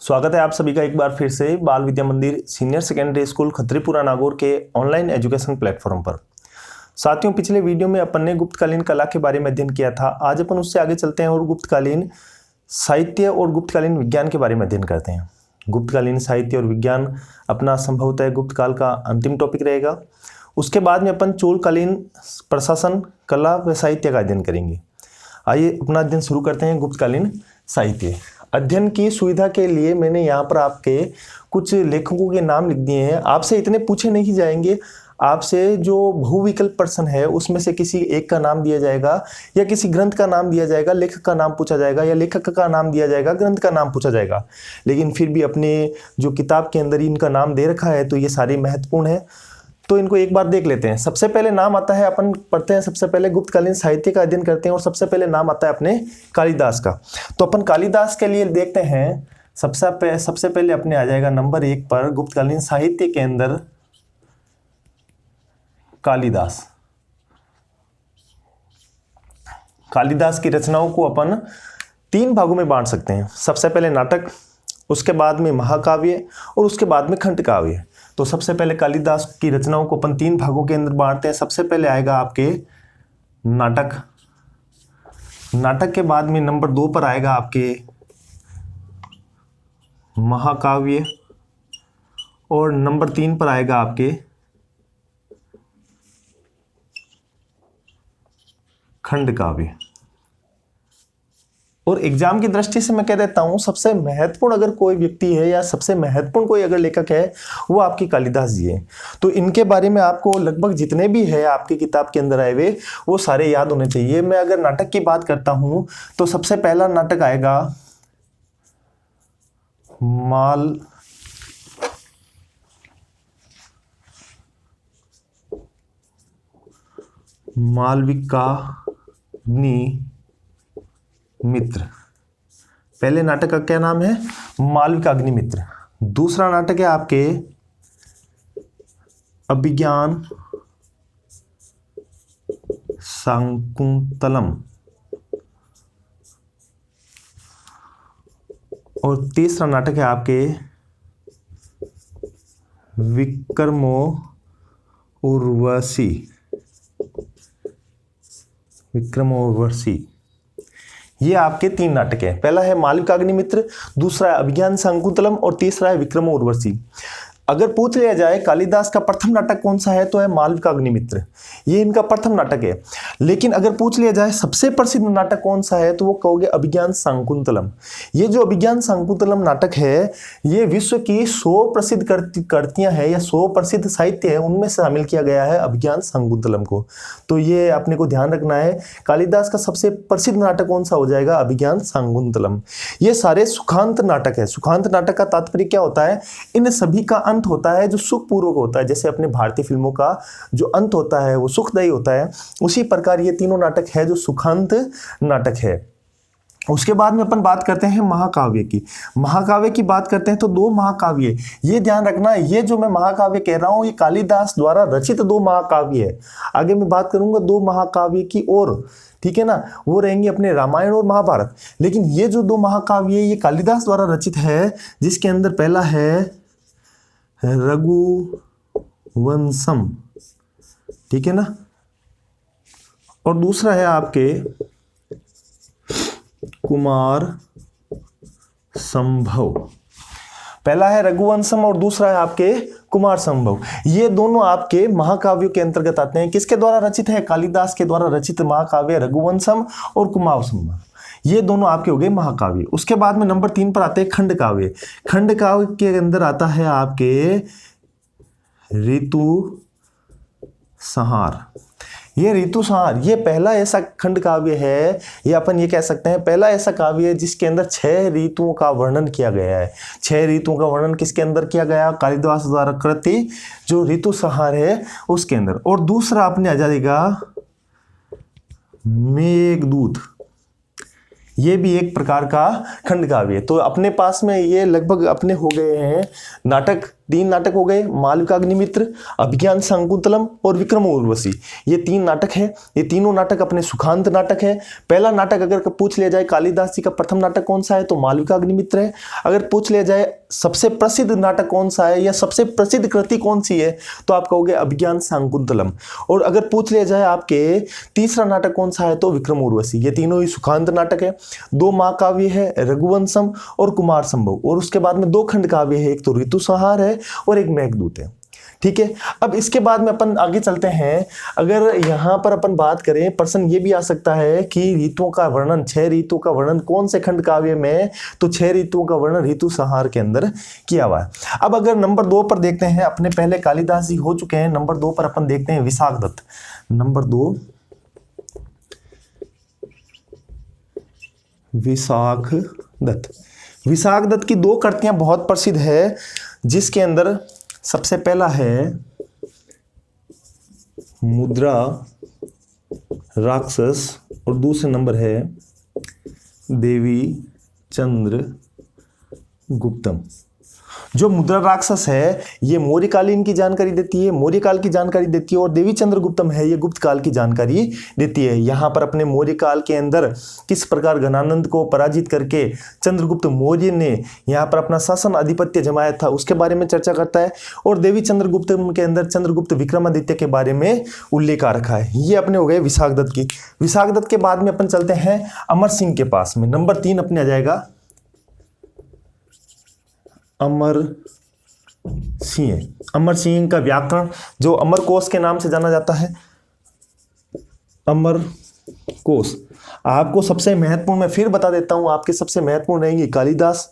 स्वागत है आप सभी का एक बार फिर से बाल विद्या मंदिर सीनियर सेकेंडरी स्कूल खत्रीपुरा नागौर के ऑनलाइन एजुकेशन प्लेटफॉर्म पर। साथियों, पिछले वीडियो में अपन ने गुप्तकालीन कला के बारे में अध्ययन किया था। आज अपन उससे आगे चलते हैं और गुप्तकालीन साहित्य और गुप्तकालीन विज्ञान के बारे में अध्ययन करते हैं। गुप्तकालीन साहित्य और विज्ञान अपना संभवतः गुप्त काल का अंतिम टॉपिक रहेगा। उसके बाद में अपन चोलकालीन प्रशासन, कला व साहित्य का अध्ययन करेंगे। आइए अपना अध्ययन शुरू करते हैं। गुप्तकालीन साहित्य अध्ययन की सुविधा के लिए मैंने यहाँ पर आपके कुछ लेखकों के नाम लिख दिए हैं। आपसे इतने पूछे नहीं जाएंगे, आपसे जो बहुविकल्प प्रश्न है उसमें से किसी एक का नाम दिया जाएगा या किसी ग्रंथ का नाम दिया जाएगा, लेखक का नाम पूछा जाएगा या लेखक का नाम दिया जाएगा, ग्रंथ का नाम पूछा जाएगा। लेकिन फिर भी अपने जो किताब के अंदर इनका नाम दे रखा है तो ये सारे महत्वपूर्ण है, तो इनको एक बार देख लेते हैं। सबसे पहले नाम आता है, अपन पढ़ते हैं सबसे पहले गुप्तकालीन साहित्य का अध्ययन करते हैं और सबसे पहले नाम आता है अपने कालिदास का। तो अपन कालिदास के लिए देखते हैं। सबसे पहले अपने आ जाएगा नंबर 1 पर गुप्तकालीन साहित्य के अंदर कालिदास। कालिदास की रचनाओं को अपन 3 भागों में बांट सकते हैं। सबसे पहले नाटक, उसके बाद में महाकाव्य और उसके बाद में खंड काव्य। तो सबसे पहले कालिदास की रचनाओं को अपन 3 भागों के अंदर बांटते हैं। सबसे पहले आएगा आपके नाटक। नाटक के बाद में नंबर 2 पर आएगा आपके महाकाव्य और नंबर 3 पर आएगा आपके खंड काव्य। और एग्जाम की दृष्टि से मैं कह देता हूं, सबसे महत्वपूर्ण अगर कोई व्यक्ति है या सबसे महत्वपूर्ण कोई अगर लेखक है वो आपकी कालिदास जी है। तो इनके बारे में आपको लगभग जितने भी है आपकी किताब के अंदर आए हुए वो सारे याद होने चाहिए। मैं अगर नाटक की बात करता हूं तो सबसे पहला नाटक आएगा मालविकाग्नि मित्र। पहले नाटक का क्या नाम है? मालविकाग्नि मित्र। दूसरा नाटक है आपके अभिज्ञान शाकुंतलम और तीसरा नाटक है आपके विक्रमो उर्वशी। ये आपके 3 नाटक हैं। पहला है मालविकाग्नि मित्र, दूसरा है अभिज्ञान शाकुंतलम और तीसरा है विक्रमो उर्वशी। अगर पूछ लिया जाए कालिदास का प्रथम नाटक कौन सा है तो है मालविकाग्नि मित्र, ये इनका प्रथम नाटक है। लेकिन अगर पूछ लिया जाए सबसे प्रसिद्ध नाटक कौन सा है तो वो कहोगे अभिज्ञान शाकुंतलम। ये जो अभिज्ञान शाकुंतलम नाटक है ये विश्व की 100 प्रसिद्ध कृतियां हैं या 100 प्रसिद्ध साहित्य है, उनमें शामिल किया गया है अभिज्ञान शाकुंतलम को। तो ये अपने को ध्यान रखना है। कालिदास का सबसे प्रसिद्ध नाटक कौन सा हो जाएगा? अभिज्ञान शाकुंतलम। ये सारे सुखांत नाटक है। सुखांत नाटक का तात्पर्य क्या होता है? इन सभी का अंत होता है जो सुखपूर्वक होता है। जैसे अपने भारतीय फिल्मों का जो अंत होता है वो सुखदायी होता है, उसी प्रकार ये तीनों नाटक है जो सुखांत नाटक है। उसके बाद में अपन बात करते हैं महाकाव्य की। महाकाव्य की बात करते हैं तो 2 महाकाव्य, ये ध्यान रखना, ये जो मैं महाकाव्य कह रहा हूं ये कालिदास द्वारा रचित 2 महाकाव्य है। आगे मैं बात करूंगा 2 महाकाव्य की और, ठीक है ना, वो रहेंगे अपने रामायण और महाभारत। लेकिन ये जो 2 महाकाव्य ये कालिदास द्वारा रचित है, जिसके अंदर पहला है रघुवंशम, ठीक है ना, और दूसरा है आपके कुमार संभव। पहला है रघुवंशम और दूसरा है आपके कुमार संभव। ये दोनों आपके महाकाव्यों के अंतर्गत आते हैं। किसके द्वारा रचित है? कालिदास के द्वारा रचित महाकाव्य रघुवंशम और कुमार संभव, ये दोनों आपके हो गए महाकाव्य। उसके बाद में नंबर 3 पर आते हैं खंड काव्य। खंड काव्य के अंदर आता है आपके ऋतु संहार। ये ऋतु संहार ये पहला ऐसा खंड काव्य है, ये अपन ये कह सकते हैं पहला ऐसा काव्य है जिसके अंदर 6 ऋतुओं का वर्णन किया गया है। 6 ऋतुओं का वर्णन किसके अंदर किया गया? कालिदास द्वारा कृति जो ऋतु संहार है उसके अंदर। और दूसरा अपने आ जाएगा मेघदूत, ये भी एक प्रकार का खंड काव्य है। तो अपने पास में ये लगभग अपने हो गए हैं नाटक, तीन नाटक हो गए, मालविकाग्निमित्र, अभिज्ञान शाकुंतलम और विक्रम उर्वशी। ये तीन नाटक है। ये तीनों नाटक अपने सुखांत नाटक है। पहला नाटक अगर पूछ लिया जाए कालिदास जी का प्रथम नाटक कौन सा है तो मालविकाग्निमित्र है। अगर पूछ लिया जाए सबसे प्रसिद्ध नाटक कौन सा है या सबसे प्रसिद्ध कृति कौन सी है तो आप कहोगे अभिज्ञान शाकुंतलम। और अगर पूछ लिया जाए आपके तीसरा नाटक कौन सा है तो विक्रम उर्वशी। ये तीनों ही सुखांत नाटक है। दो महाकाव्य है, रघुवंशम और कुमार संभव, और उसके बाद में दो खंड काव्य है, एक तो ऋतु संहार है और एक मेघदूत है। ठीक है, अब इसके बाद में अपन आगे चलते हैं। अगर यहाँ पर अपन बात करें, प्रश्न ये भी आ सकता है कि ऋतुओं का वर्णन, 6 ऋतुओं का वर्णन कौन से खंड काव्य में, तो 6 ऋतुओं का वर्णन ऋतु संहार के अंदर किया हुआ है। अब अगर नंबर 2 पर देखते हैं, अपने पहले कालिदास जी हो चुके हैं, नंबर 2 पर अपन देखते हैं विशाखदत्त। नंबर 2 विशाखदत्त। विशाखदत्त की दो कृतियां बहुत प्रसिद्ध है, जिसके अंदर सबसे पहला है मुद्रा राक्षस और दूसरे नंबर है देवी चंद्रगुप्तम। जो मुद्रा राक्षस है ये मौर्यकालीन की जानकारी देती है, मौर्यकाल की जानकारी देती है, और देवी चंद्रगुप्तम है ये गुप्त काल की जानकारी देती है। यहाँ पर अपने मौर्यकाल के अंदर किस प्रकार घनानंद को पराजित करके चंद्रगुप्त मौर्य ने यहाँ पर अपना शासन आधिपत्य जमाया था उसके बारे में चर्चा करता है। और देवी चंद्रगुप्तम के अंदर चंद्रगुप्त विक्रमादित्य के बारे में उल्लेख आ रखा है। ये अपने हो गए विशाखदत्त की। विशाखदत्त के बाद में अपन चलते हैं अमर सिंह के पास में। नंबर 3 अपने आ जाएगा अमर सिंह। अमर सिंह का व्याकरण जो अमर कोश के नाम से जाना जाता है, अमर कोश। आपको सबसे महत्वपूर्ण, मैं फिर बता देता हूं, आपके सबसे महत्वपूर्ण रहेंगे कालिदास,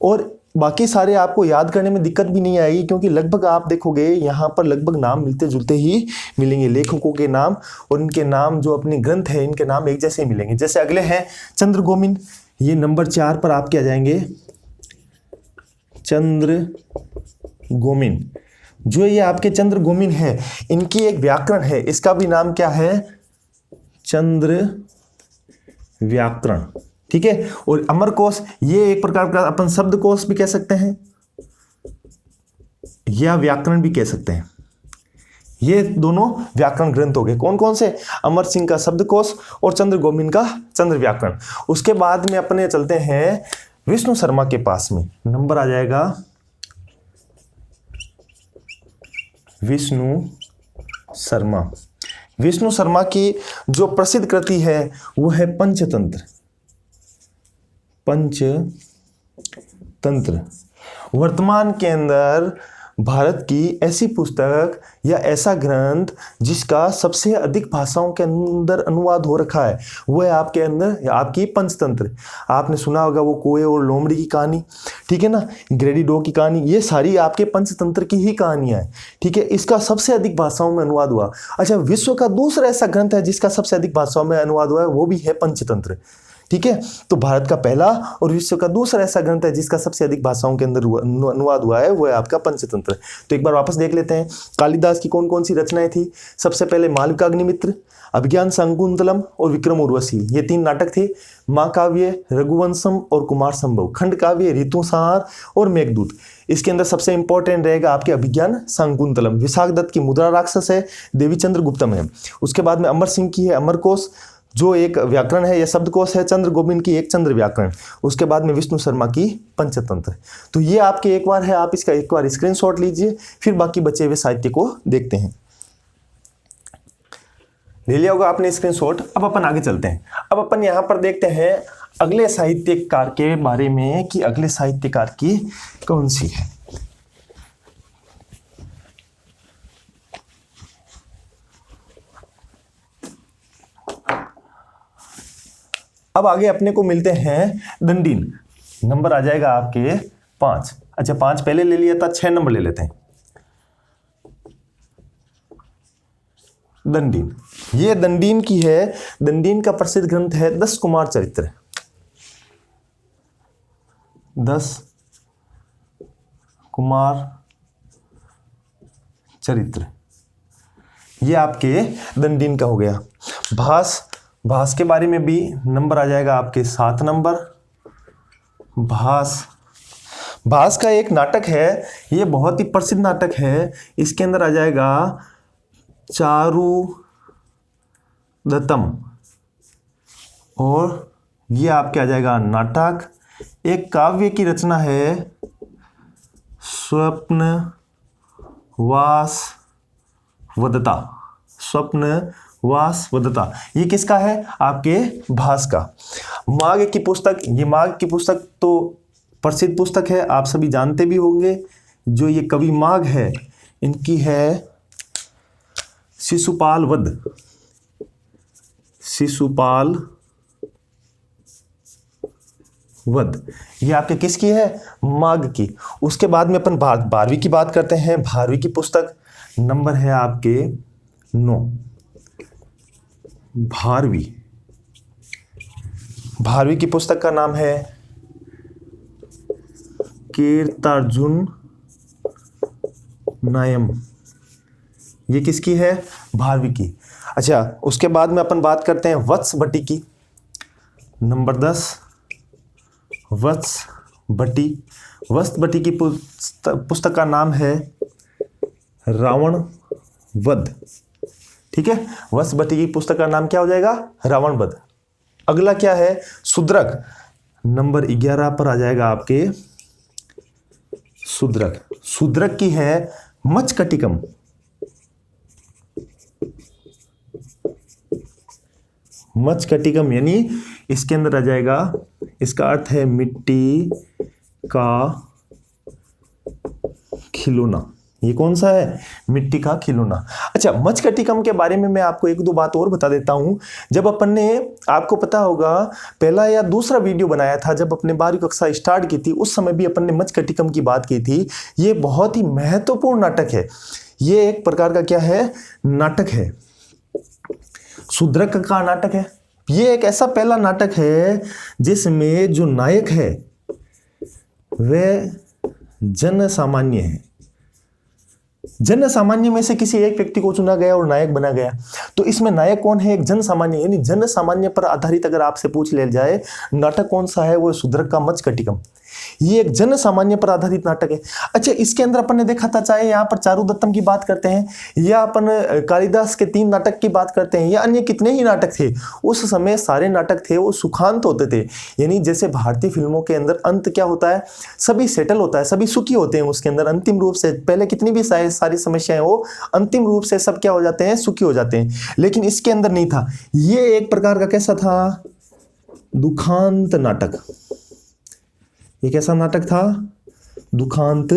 और बाकी सारे आपको याद करने में दिक्कत भी नहीं आएगी, क्योंकि लगभग आप देखोगे यहाँ पर लगभग नाम मिलते जुलते ही मिलेंगे, लेखकों के नाम और इनके नाम जो अपने ग्रंथ है इनके नाम एक जैसे मिलेंगे। जैसे अगले हैं चंद्रगोमिन, ये नंबर 4 पर आपके आ जाएंगे चंद्रगोमिन। जो ये आपके चंद्रगोमिन है, इनकी एक व्याकरण है, इसका भी नाम क्या है, चंद्र व्याकरण। ठीक है, और अमरकोश ये एक प्रकार का अपन शब्दकोश भी कह सकते हैं या व्याकरण भी कह सकते हैं। ये दोनों व्याकरण ग्रंथ हो गए। कौन कौन से, अमर सिंह का शब्दकोश और चंद्रगोमिन का चंद्र व्याकरण। उसके बाद में अपने चलते हैं विष्णु शर्मा के पास में। नंबर आ जाएगा विष्णु शर्मा। विष्णु शर्मा की जो प्रसिद्ध कृति है वो है पंचतंत्र। पंचतंत्र वर्तमान के अंदर भारत की ऐसी पुस्तक या ऐसा ग्रंथ जिसका सबसे अधिक भाषाओं के अंदर अनुवाद हो रखा है, वो है आपके अंदर आपकी पंचतंत्र। आपने सुना होगा वो कोए और लोमड़ी की कहानी, ठीक है ना, ग्रेडी डो की कहानी, ये सारी आपके पंचतंत्र की ही कहानियां हैं। ठीक है, इसका सबसे अधिक भाषाओं में अनुवाद हुआ। अच्छा, विश्व का दूसरा ऐसा ग्रंथ है जिसका सबसे अधिक भाषाओं में अनुवाद हुआ है, वो भी है पंचतंत्र। ठीक है, तो भारत का पहला और विश्व का दूसरा ऐसा ग्रंथ है जिसका सबसे अधिक भाषाओं के अंदर अनुवाद हुआ है, वो है आपका पंचतंत्र। तो एक बार वापस देख लेते हैं कालिदास की कौन कौन सी रचनाएं थी। सबसे पहले मालविकाग्निमित्र, अभिज्ञान शाकुंतलम और विक्रम उर्वशी, ये 3 नाटक थे। महाकाव्य रघुवंशम और कुमार संभव, खंड काव्य ऋतु संहार और मेघदूत। इसके अंदर सबसे इंपॉर्टेंट रहेगा आपके अभिज्ञान शाकुंतलम। विशाखदत्त की मुद्रा राक्षस है, देवी चंद्रगुप्तम है। उसके बाद में अमर सिंह की है अमरकोश जो एक व्याकरण है या शब्दकोश है, चंद्रगोबिन की एक चंद्र व्याकरण। उसके बाद में विष्णु शर्मा की पंचतंत्र। तो ये आपके एक बार है, आप इसका एक बार स्क्रीनशॉट लीजिए, फिर बाकी बचे हुए साहित्य को देखते हैं। ले लिया होगा आपने स्क्रीनशॉट। अब अपन आगे चलते हैं। अब अपन यहाँ पर देखते हैं अगले साहित्यकार के बारे में कि अगले साहित्यकार की कौन सी है। अब आगे अपने को मिलते हैं दंडीन। नंबर आ जाएगा आपके 5। अच्छा, 5 पहले ले लिया था, 6 नंबर ले लेते हैं। दंडीन, ये दंडीन की है। दंडीन का प्रसिद्ध ग्रंथ है 10 कुमार चरित्र। 10 कुमार चरित्र, ये आपके दंडीन का हो गया। भास के बारे में भी नंबर आ जाएगा आपके 7 नंबर। भास का एक नाटक है, ये बहुत ही प्रसिद्ध नाटक है। इसके अंदर आ जाएगा चारुदत्तम, और ये आपके आ जाएगा नाटक। एक काव्य की रचना है स्वप्नवासवदत्ता, स्वप्नवासवदत्ता। ये किसका है? आपके भास का। माघ की पुस्तक, ये माघ की पुस्तक तो प्रसिद्ध पुस्तक है, आप सभी जानते भी होंगे। जो ये कवि माघ है, इनकी है शिशुपाल वध, शिशुपाल वध। ये आपके किसकी है? माघ की। उसके बाद में अपन 12वीं की बात करते हैं। 12वीं की पुस्तक नंबर है आपके 9। 12वीं की पुस्तक का नाम है कीर्तार्जुन नायम। ये किसकी है? 12वीं की। अच्छा, उसके बाद में अपन बात करते हैं वत्स भट्टी की, नंबर 10। वत्स भट्टी की पुस्तक का नाम है रावण वध। ठीक है, वत्स भट्टी की पुस्तक का नाम क्या हो जाएगा? रावण वध। अगला क्या है? शूद्रक, नंबर 11 पर आ जाएगा आपके शूद्रक। शूद्रक की है मचकटिकम। मचकटिकम यानी इसके अंदर आ जाएगा, इसका अर्थ है मिट्टी का खिलौना। ये कौन सा है? मिट्टी का खिलौना। अच्छा, मचकटिकम के बारे में मैं आपको एक दो बात और बता देता हूं। जब अपन ने, आपको पता होगा, पहला या दूसरा वीडियो बनाया था जब अपने 12वीं कक्षा स्टार्ट की थी, उस समय भी अपन ने मचकटिकम की बात की थी। ये बहुत ही महत्वपूर्ण नाटक है। ये एक प्रकार का क्या है? नाटक है। शूद्रक का नाटक है। ये एक ऐसा पहला नाटक है जिसमें जो नायक है वह जन सामान्य है। जन सामान्य में से किसी एक व्यक्ति को चुना गया और नायक बना गया। तो इसमें नायक कौन है? एक जन सामान्य, यानी जन सामान्य पर आधारित अगर आपसे पूछ लिया जाए नाटक कौन सा है, वो शूद्रक का मचकटिकम। ये एक जन सामान्य पर आधारित नाटक है। अच्छा, इसके अंदर अपन ने देखा था, चाहे यहाँ पर चारुदत्तम की बात करते हैं या अपन कालिदास के 3 नाटक की बात करते हैं या अन्य कितने ही नाटक थे, उस समय सारे नाटक थे वो सुखांत होते थे। यानी जैसे भारतीय फिल्मों के अंदर अंत क्या होता है? सभी सेटल होता है, सभी सुखी होते हैं। उसके अंदर अंतिम रूप से, पहले कितनी भी सारी समस्याएं हो, अंतिम रूप से सब क्या हो जाते हैं? सुखी हो जाते हैं। लेकिन इसके अंदर नहीं था। ये एक प्रकार का कैसा था? दुखांत नाटक। ये कैसा नाटक था? दुखांत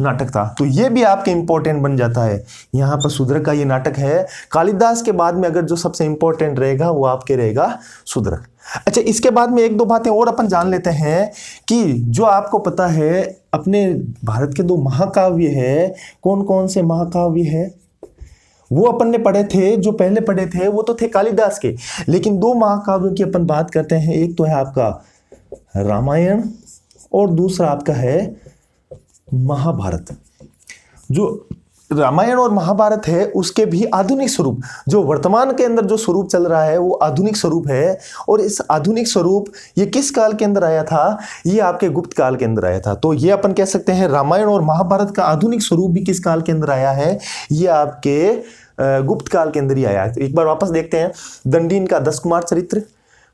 नाटक था। तो ये भी आपके इंपॉर्टेंट बन जाता है। यहां पर शूद्रक का ये नाटक है। कालिदास के बाद में अगर जो सबसे इंपॉर्टेंट रहेगा वो आपके रहेगा शूद्रक। अच्छा, इसके बाद में एक दो बातें और अपन जान लेते हैं कि जो आपको पता है अपने भारत के 2 महाकाव्य है, कौन कौन से महाकाव्य है वो अपन ने पढ़े थे। जो पहले पढ़े थे वो तो थे कालिदास के, लेकिन 2 महाकाव्यों की अपन बात करते हैं। एक तो है आपका रामायण और दूसरा आपका है महाभारत। जो रामायण और महाभारत है उसके भी आधुनिक स्वरूप, जो वर्तमान के अंदर जो स्वरूप चल रहा है वो आधुनिक स्वरूप है। और इस आधुनिक स्वरूप ये किस काल के अंदर आया था? ये आपके गुप्त काल के अंदर आया था। तो ये अपन कह सकते हैं रामायण और महाभारत का आधुनिक स्वरूप भी किस काल के अंदर आया है? ये आपके गुप्त काल के अंदर ही आया है। तो एक बार वापस देखते हैं। दंडीन का 10 कुमार चरित्र,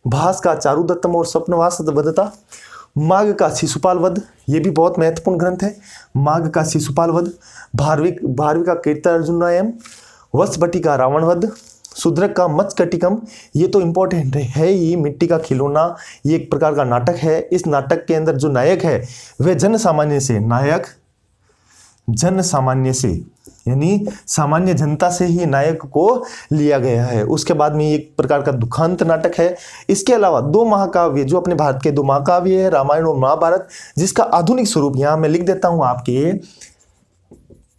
भास का चारुदत्तम और स्वप्नवासवदत्ता, माघ का शिशुपाल वध, ये भी बहुत महत्वपूर्ण ग्रंथ है। माघ का शिशुपाल वध, 12वीं का कीर्तार्जुन नायम, वत्स भट्टी का रावण वध, शूद्रक का मचकटिकम, ये तो इंपॉर्टेंट है ही, मिट्टी का खिलौना। ये एक प्रकार का नाटक है। इस नाटक के अंदर जो नायक है वह जन सामान्य से, नायक जन सामान्य से, यानी सामान्य जनता से ही नायक को लिया गया है। उसके बाद में एक प्रकार का दुखांत नाटक है। इसके अलावा 2 महाकाव्य, जो अपने भारत के 2 महाकाव्य है, रामायण और महाभारत, जिसका आधुनिक स्वरूप यहां मैं लिख देता हूं आपके,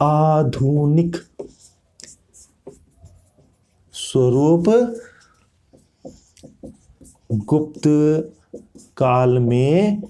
आधुनिक स्वरूप गुप्त काल में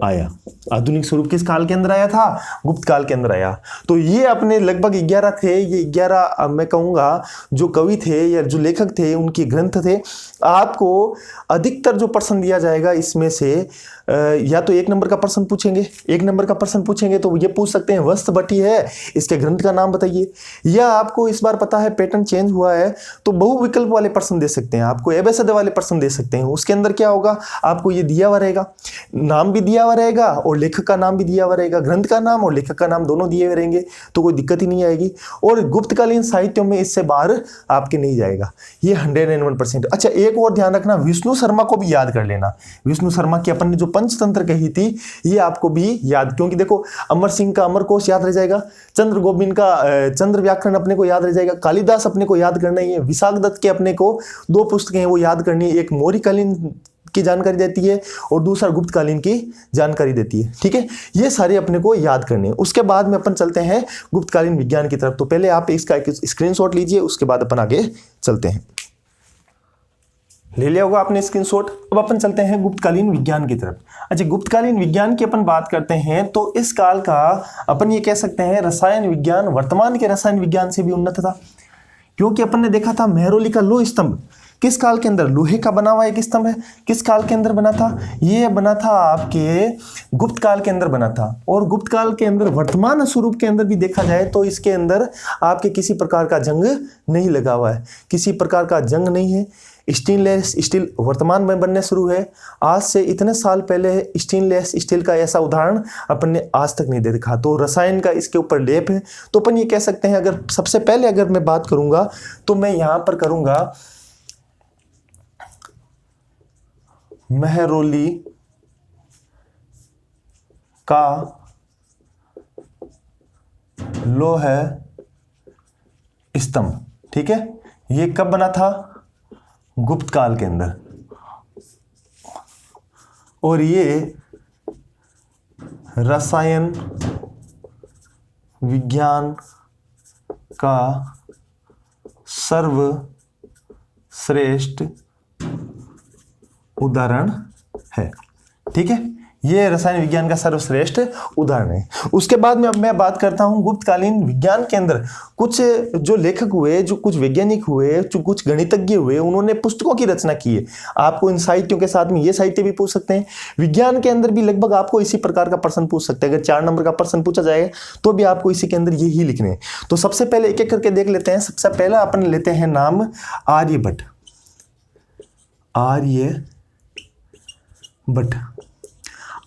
आया। आधुनिक स्वरूप किस काल के अंदर आया था? गुप्त काल के अंदर आया। तो ये अपने लगभग 11 थे, ये 11 मैं कहूँगा जो कवि थे या जो लेखक थे उनके ग्रंथ थे। आपको अधिकतर जो प्रश्न दिया जाएगा इसमें से या तो 1 नंबर का प्रश्न पूछेंगे, 1 नंबर का प्रश्न पूछेंगे तो ये पूछ सकते हैं वस्त भट्टी है, इसके ग्रंथ का नाम बताइए। या आपको इस बार पता है पैटर्न चेंज हुआ है तो बहुविकल्प वाले प्रश्न दे सकते हैं, आपको एबेसद वाले प्रश्न दे सकते हैं। उसके अंदर क्या होगा, आपको ये दिया हुआ रहेगा, नाम भी दिया हुआ रहेगा और लेखक का नाम भी दिया हुआ रहेगा, ग्रंथ का नाम और लेखक का नाम दोनों दिए हुए रहेंगे, तो कोई दिक्कत ही नहीं आएगी। और गुप्तकालीन साहित्यों में इससे बाहर आपके नहीं जाएगा, ये 101%। अच्छा, एक और ध्यान रखना, विष्णु शर्मा को भी याद कर लेना। विष्णु शर्मा की अपन ने जो पंचतंत्र कही थी ये आपको भी याद, क्योंकि देखो अमर सिंह का अमरकोश याद रह जाएगा, चंद्र गोबिंद का चंद्र व्याकरण अपने को याद रह जाएगा, कालिदास अपने को याद करना ही है, विशाख दत्त के अपने को 2 पुस्तकें हैं वो याद करनी है, एक मौर्यकालीन की जानकारी देती है और दूसरा गुप्तकालीन की जानकारी देती है। ठीक है, ये सारे अपने को याद करने हैं। उसके बाद में अपन चलते हैं गुप्तकालीन विज्ञान की तरफ। तो पहले आप इसका एक स्क्रीनशॉट लीजिए, उसके बाद अपन आगे चलते हैं। ले लिया होगा आपने स्क्रीनशॉट। अब अपन चलते हैं गुप्तकालीन विज्ञान की तरफ। अच्छा, गुप्तकालीन विज्ञान की अपन बात करते हैं तो इस काल का अपन ये कह सकते हैं रसायन विज्ञान वर्तमान के रसायन विज्ञान से भी उन्नत था, क्योंकि अपन ने देखा था मेहरौली का लोह स्तंभ किस काल के अंदर, लोहे का बना हुआ एक स्तंभ है, किस काल के अंदर बना था? ये बना था आपके गुप्त काल के अंदर बना था। और गुप्त काल के अंदर वर्तमान स्वरूप के अंदर भी देखा जाए तो इसके अंदर आपके किसी प्रकार का जंग नहीं लगा हुआ है, किसी प्रकार का जंग नहीं है। स्टेनलेस स्टील वर्तमान में बनने शुरू है। आज से इतने साल पहले स्टेनलेस स्टील का ऐसा उदाहरण अपन ने आज तक नहीं देखा। तो रसायन का इसके ऊपर लेप है। तो अपन ये कह सकते हैं, अगर सबसे पहले अगर मैं बात करूंगा तो मैं यहां पर करूंगा मेहरौली का लोह स्तंभ। ठीक है, ये कब बना था? गुप्त काल के अंदर। और ये रसायन विज्ञान का सर्वश्रेष्ठ उदाहरण है। ठीक है, ये रसायन विज्ञान का सर्वश्रेष्ठ उदाहरण है। उसके बाद में अब मैं बात करता हूं गुप्तकालीन विज्ञान के अंदर कुछ जो लेखक हुए, जो कुछ वैज्ञानिक हुए, जो कुछ गणितज्ञ हुए, उन्होंने पुस्तकों की रचना की है। आपको इन साहित्यों के साथ में ये साहित्य भी पूछ सकते हैं। विज्ञान के अंदर भी लगभग आपको इसी प्रकार का प्रश्न पूछ सकते हैं। अगर 4 नंबर का प्रश्न पूछा जाएगा तो भी आपको इसी के अंदर यही लिखने हैं। तो सबसे पहले एक एक करके देख लेते हैं। सबसे पहला अपन लेते हैं नाम आर्यभट्ट।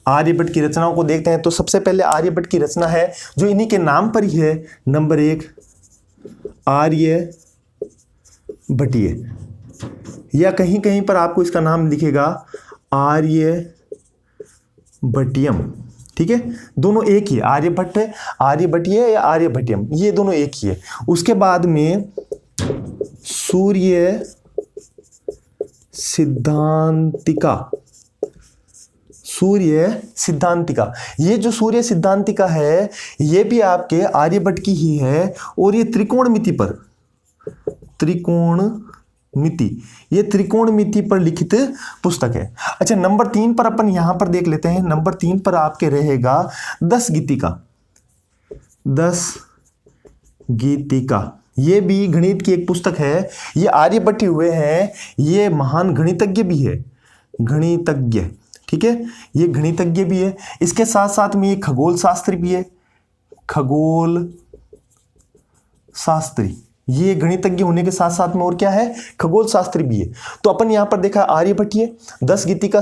आर्यभट्ट की रचनाओं को देखते हैं। तो सबसे पहले आर्यभट्ट की रचना है जो इन्हीं के नाम पर ही है, नंबर 1 आर्यभट्टीय, या कहीं कहीं पर आपको इसका नाम लिखेगा आर्यभट्टियम। ठीक है, दोनों एक ही, आर्यभट्ट आर्यभट्टीय या आर्यभट्टियम, ये दोनों एक ही है। उसके बाद में सूर्य सिद्धांतिका, ये जो सूर्य सिद्धांतिका है ये भी आपके आर्यभट्ट की ही है। और ये त्रिकोणमिति पर लिखित पुस्तक है। अच्छा, नंबर 3 पर अपन यहां पर देख लेते हैं। नंबर 3 पर आपके रहेगा 10 गीतिका। ये भी गणित की एक पुस्तक है। ये आर्यभट्ट हुए हैं, ये महान गणितज्ञ भी है, गणितज्ञ। ठीक है, ये गणितज्ञ भी है। इसके साथ साथ में ये खगोल शास्त्री भी है, खगोल शास्त्री। ये गणितज्ञ होने के साथ साथ में और क्या है, खगोल शास्त्री भी है। तो अपन यहां पर देखा आर्यभट्ट है, 10 गीतिका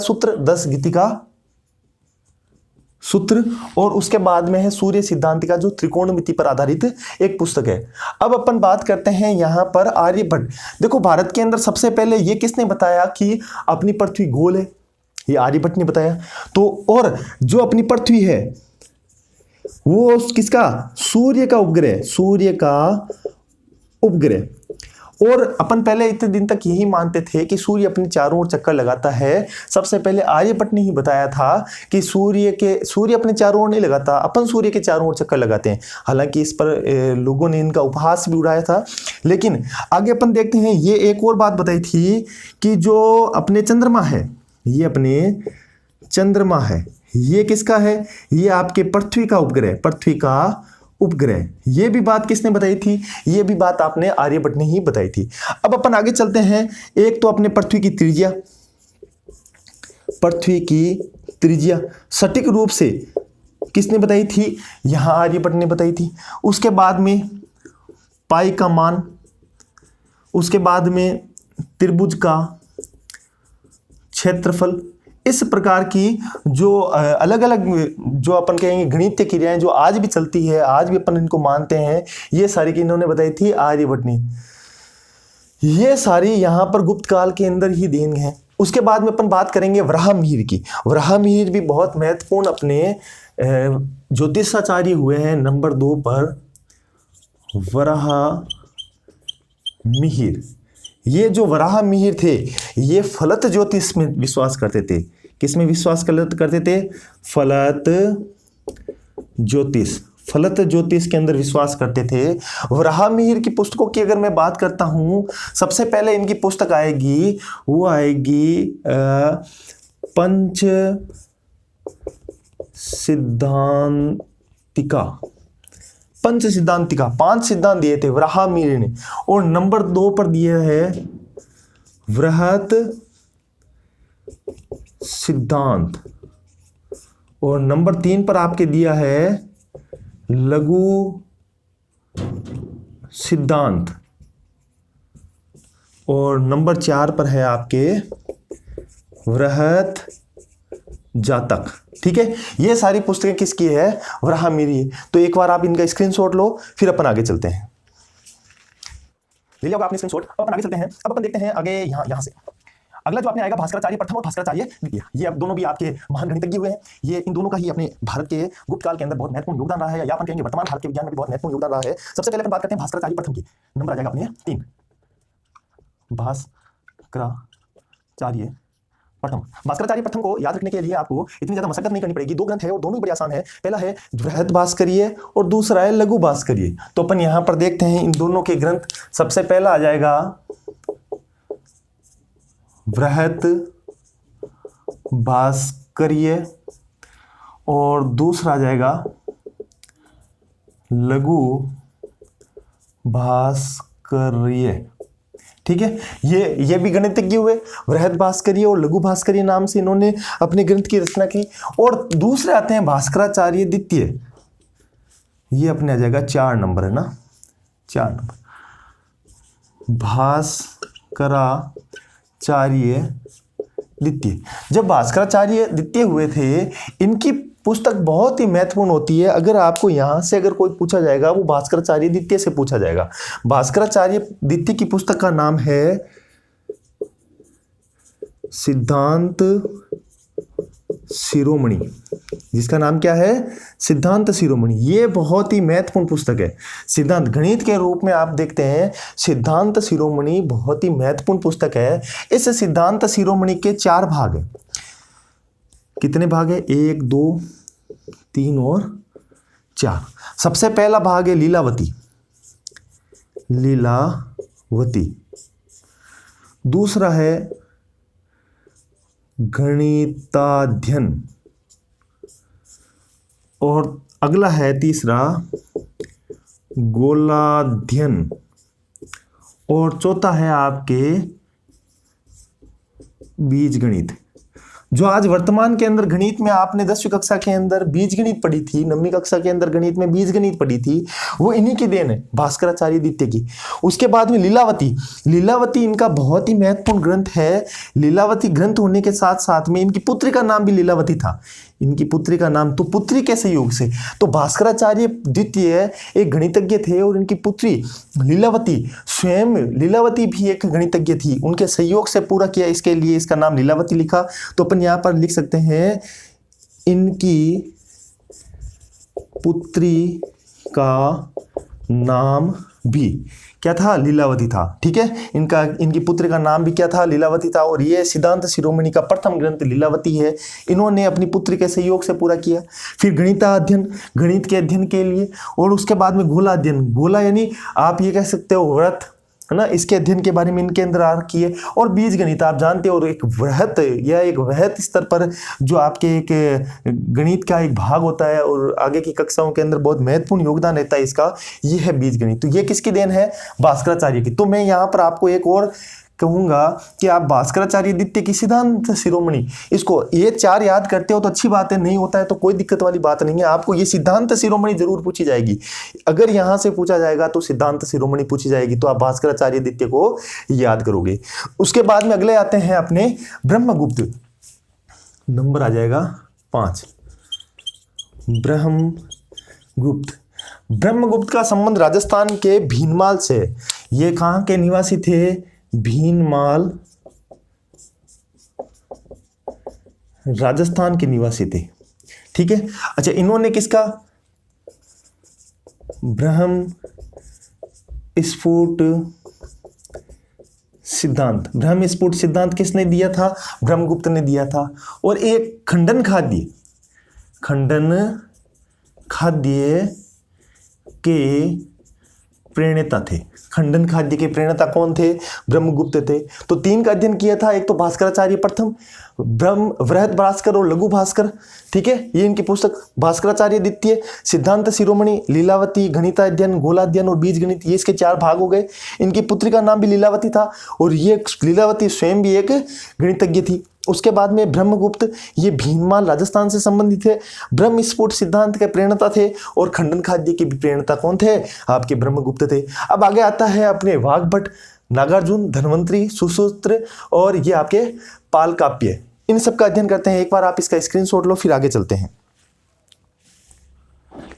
सूत्र, और उसके बाद में है सूर्य सिद्धांतिका जो त्रिकोणमिति पर आधारित एक पुस्तक है। अब अपन बात करते हैं यहां पर आर्यभट्ट। देखो, भारत के अंदर सबसे पहले ये किसने बताया कि अपनी पृथ्वी गोल है? ये आर्यभट्ट ने बताया। तो और जो अपनी पृथ्वी है वो किसका? सूर्य का उपग्रह। और अपन पहले इतने दिन तक यही मानते थे कि सूर्य अपने चारों ओर चक्कर लगाता है। सबसे पहले आर्यभट्ट ने ही बताया था कि सूर्य अपने चारों ओर नहीं लगाता, अपन सूर्य के चारों ओर चक्कर लगाते हैं। हालांकि इस पर लोगों ने इनका उपहास भी उड़ाया था। लेकिन आगे अपन देखते हैं, ये एक और बात बताई थी कि जो अपने चंद्रमा है, ये अपने चंद्रमा है, ये किसका है? ये आपके पृथ्वी का उपग्रह, पृथ्वी का उपग्रह। ये भी बात किसने बताई थी? ये भी बात आपने आर्यभट्ट ने ही बताई थी। अब अपन आगे चलते हैं। एक तो अपने पृथ्वी की त्रिज्या, पृथ्वी की त्रिज्या सटीक रूप से किसने बताई थी? यहां आर्यभट्ट ने बताई थी। उसके बाद में पाई का मान, उसके बाद में त्रिभुज का क्षेत्रफल, इस प्रकार की जो अलग अलग जो अपन कहेंगे गणितीय क्रियाएं जो आज भी चलती है, आज भी अपन इनको मानते हैं, ये सारी की इन्होंने बताई थी आर्यभट्ट ने। ये सारी यहाँ पर गुप्त काल के अंदर ही देन है। उसके बाद में अपन बात करेंगे वराहमिहिर की। वराहमिहिर भी बहुत महत्वपूर्ण अपने ज्योतिषाचार्य हुए हैं। नंबर 2 पर वराहमिहिर। ये जो वराहमिहिर थे ये फलत ज्योतिष में विश्वास करते थे। किस में विश्वास करते थे? फलत ज्योतिष, फलत ज्योतिष के अंदर विश्वास करते थे। वराहमिहिर की पुस्तकों की अगर मैं बात करता हूं, सबसे पहले इनकी पुस्तक आएगी, वो आएगी पंच सिद्धांतिका। पंच सिद्धांतिका, 5 सिद्धांत दिए थे वराहमिहिर ने। और नंबर 2 पर दिया है वृहत सिद्धांत, और नंबर 3 पर आपके दिया है लघु सिद्धांत, और नंबर 4 पर है आपके वृहत जातक। ठीक है, ये सारी पुस्तकें किसकी है? वराहमिहिर। तो एक बार आप इनका स्क्रीनशॉट लो, फिर अपन आगे चलते हैं। ले लिया आपने स्क्रीनशॉट, अब अपन आगे चलते हैं। अब अपन देखते हैं आगे यहां से अगला जो आपने आएगा भास्कराचार्य प्रथम और भास्कराचार्य द्वितीय। ये अब दोनों भी आपके महान गणितज्ञ हुए हैं। ये इन दोनों का ही अपने भारत के गुप्त काल के अंदर बहुत महत्वपूर्ण योगदान रहा है, या अपन कहेंगे वर्तमान भारत के विज्ञान में भी बहुत महत्वपूर्ण योगदान रहा है। सबसे पहले अपन बात करते हैं भास्कराचार्य प्रथम की। नंबर आ जाएगा अपने 3, भास्कराचार्य प्रथम। भास्कराचार्य प्रथम को याद रखने के लिए आपको इतनी ज्यादा मशक्कत नहीं करनी पड़ेगी। 2 ग्रंथ है और दोनों ही बड़े आसान है। पहला है बृहत भास्करीय और दूसरा है लघु भास्करीय। तो अपन यहां पर देखते हैं इन दोनों के ग्रंथ। सबसे पहला आ जाएगा बृहत भास्करीय और दूसरा आ जाएगा लघु भास्करीय। ठीक है, ये भी गणितज्ञ हुए। बृहत भास्करीय और लघु भास्करीय नाम से इन्होंने अपने ग्रंथ की रचना की। और दूसरे आते हैं भास्कराचार्य द्वितीय। ये अपने आ जाएगा 4 नंबर, है ना, 4 नंबर। भास्कराचार्य द्वितीय। जब भास्कराचार्य द्वितीय हुए थे, इनकी पुस्तक बहुत ही महत्वपूर्ण होती है। अगर आपको यहां से अगर कोई पूछा जाएगा, वो भास्कराचार्य द्वितीय से पूछा जाएगा। भास्कराचार्य द्वितीय की पुस्तक का नाम है सिद्धांत शिरोमणि। जिसका नाम क्या है? सिद्धांत शिरोमणि। ये बहुत ही महत्वपूर्ण पुस्तक है। सिद्धांत गणित के रूप में आप देखते हैं, सिद्धांत शिरोमणि बहुत ही महत्वपूर्ण पुस्तक है। इस सिद्धांत शिरोमणि के 4 भाग हैं। कितने भाग है? 1, 2, 3 और 4। सबसे पहला भाग है लीलावती। लीलावती। दूसरा है गणिताध्ययन, और अगला है तीसरा गोलाध्ययन, और चौथा है आपके बीजगणित। जो आज वर्तमान के अंदर गणित में आपने 10वीं कक्षा के अंदर बीजगणित पढ़ी थी, 9वीं कक्षा के अंदर गणित में बीजगणित पढ़ी थी, वो इन्हीं की देन है, भास्कराचार्य द्वितीय की। उसके बाद में लीलावती। लीलावती इनका बहुत ही महत्वपूर्ण ग्रंथ है। लीलावती ग्रंथ होने के साथ साथ में इनकी पुत्री का नाम भी लीलावती था। इनकी पुत्री का नाम, तो पुत्री के सहयोग से, तो भास्कराचार्य द्वितीय एक गणितज्ञ थे और इनकी पुत्री लीलावती, स्वयं लीलावती भी एक गणितज्ञ थी। उनके सहयोग से पूरा किया, इसके लिए इसका नाम लीलावती लिखा। तो अपन यहां पर लिख सकते हैं इनकी पुत्री का नाम भी क्या था? लीलावती था। ठीक है, इनकी पुत्री का नाम भी क्या था? लीलावती था। और ये सिद्धांत शिरोमणि का प्रथम ग्रंथ लीलावती है। इन्होंने अपनी पुत्री के सहयोग से पूरा किया। फिर गणिताध्ययन, गणित के अध्ययन के लिए, और उसके बाद में गोलाध्ययन। गोला यानी आप ये कह सकते हो व्रत, है ना, इसके अध्ययन के बारे में इनके अंदर आ रखी है। और बीज गणित आप जानते हो, और एक वृहत या एक वृहत स्तर पर जो आपके एक गणित का एक भाग होता है और आगे की कक्षाओं के अंदर बहुत महत्वपूर्ण योगदान रहता है इसका, ये है बीज गणित। तो ये किसकी देन है? भास्कराचार्य की। तो मैं यहाँ पर आपको एक और कहूंगा कि आप भास्कराचार्य द्वितीय की सिद्धांत शिरोमणि, इसको ये 4 याद करते हो तो अच्छी बात है, नहीं होता है तो कोई दिक्कत वाली बात नहीं है। आपको ये सिद्धांत शिरोमणि जरूर पूछी जाएगी, अगर यहां से पूछा जाएगा तो सिद्धांत शिरोमणि पूछी जाएगी, तो आप भास्कराचार्य द्वितीय को याद करोगे। उसके बाद में अगले आते हैं अपने ब्रह्मगुप्त, नंबर आ जाएगा 5। ब्रह्मगुप्त, ब्रह्मगुप्त का संबंध राजस्थान के भीनमाल से। ये कहां के निवासी थे? भीनमाल, राजस्थान के निवासी थे, ठीक है। अच्छा, इन्होंने किसका ब्रह्म स्फुट सिद्धांत, ब्रह्म स्फुट सिद्धांत किसने दिया था? ब्रह्मगुप्त ने दिया था। और एक खंडन खाद्य, खंडन खाद्य के प्रणेता थे। खंडन खाद्य के प्रणेता कौन थे? ब्रह्मगुप्त थे। तो 3 का अध्ययन किया था, एक तो भास्कराचार्य प्रथम, वृहत भास्कर और लघु भास्कर, ठीक है, ये इनकी पुस्तक। भास्कराचार्य द्वितीय, सिद्धांत शिरोमणि, लीलावती, गणिताध्ययन, गोलाध्ययन और बीज गणित, ये इसके 4 भाग हो गए। इनकी पुत्री का नाम भी लीलावती था और ये लीलावती स्वयं भी एक गणितज्ञ थी। उसके बाद में ब्रह्मगुप्त, ये भीनमाल राजस्थान से संबंधित है, ब्रह्म स्फुट सिद्धांत के प्रेरणता थे और खंडन खाद्य के भी प्रेरणता कौन थे? आपके ब्रह्मगुप्त थे। अब आगे आता है अपने वाग्भट, नागार्जुन, धन्वंतरी, सुसूत्र और ये आपके पाल काव्य, इन सब का अध्ययन करते हैं। एक बार आप इसका स्क्रीनशॉट लो, फिर आगे चलते हैं।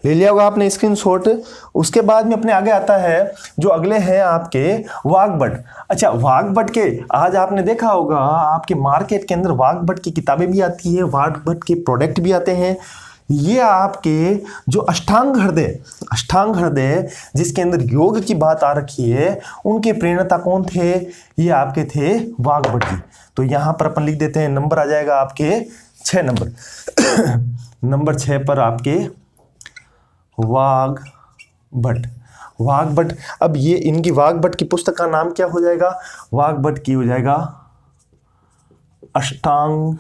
ले लिया होगा आपने स्क्रीनशॉट। उसके बाद में अपने आगे आता है जो अगले हैं आपके वाग्भट। अच्छा, वाग्भट के आज आपने देखा होगा आपके मार्केट के अंदर वाग्भट की किताबें भी आती है, वाग्भट के प्रोडक्ट भी आते हैं। ये आपके जो अष्टांग हृदय जिसके अंदर योग की बात आ रखी है, उनके प्रेरणता कौन थे? ये आपके थे वाग्भट जी। तो यहां पर अपन लिख देते हैं, नंबर आ जाएगा आपके 6 नंबर नंबर 6 पर आपके वाग्भट। अब ये इनकी वाग्भट की पुस्तक का नाम क्या हो जाएगा? वाग्भट की हो जाएगा अष्टांग